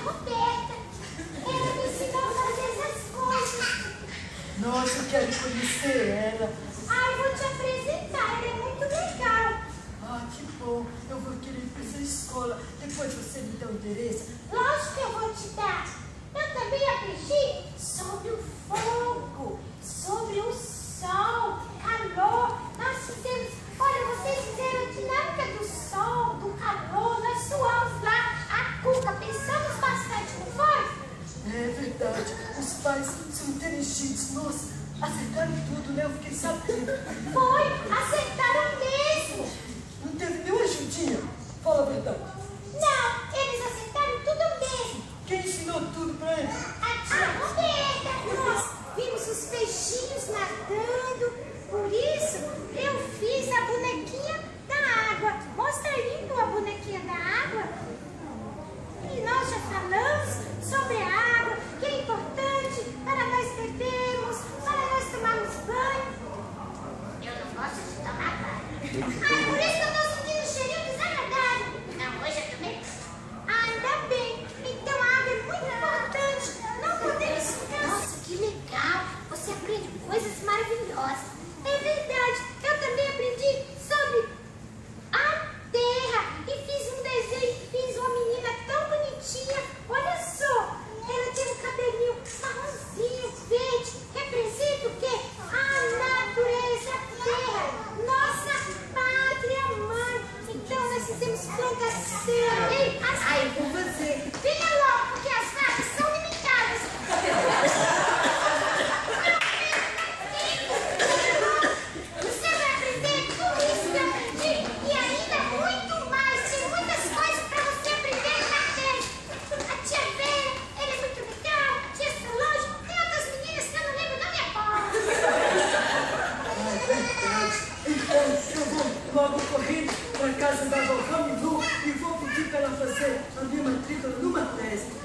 Roberta. Ela me ensinou a fazer essas coisas. Nossa, eu quero conhecer ela. Ai, vou te apresentar, ela é muito legal. Ah, que bom. Eu vou querer ir para essa escola. Depois você me dá o endereço. Lógico que eu vou te dar. Eu também aprendi sobre o fogo, sobre o sol, calor. Nós fizemos, olha, vocês fizeram a dinâmica do sol, do calor. Nós suamos lá a cuca, pensamos bastante, não foi? É verdade. Os pais são inteligentes. Nossa, acertaram tudo, né? Eu fiquei sabendo. Foi, acertaram mesmo. Não teve nenhuma ajudinha. Fala a verdade. Não, eles acertaram tudo mesmo. Quem ensinou tudo pra eles? A tia Roberta, nós vimos os peixinhos nadando, por isso eu fiz a bonequinha da água. Mostra aí a bonequinha da água. E nós já falamos sobre a água, que é importante para nós bebermos, para nós tomarmos banho. Eu não gosto de tomar banho. Ah, por isso que eu estou sentindo um cheirinho desagradável. Não, hoje eu também. Ainda bem. Então a água é muito importante. Não podemos ficar... Nossa, que legal. Você aprende coisas maravilhosas. É verdade. Eu também aprendi sobre a terra. E fiz um desenho. Fiz uma menina tão bonitinha. Olha só. Ela tem um cabelinho marronzinho, verde. Representa o quê? A natureza, a terra. Nossa pátria mãe. Então nós fizemos plantação. Ei, Ai, com você. venha logo, porque as vagas são limitadas. Você vai aprender tudo isso que eu aprendi e ainda muito mais. Tem muitas coisas para você aprender na terra. A tia Vera, ela é muito legal. A tia Solange, tem outras meninas que eu não lembro o nome agora. É verdade. Então, eu vou logo correndo para casa da vovó Milu e vou pedir para ela fazer a minha matrícula numa tese.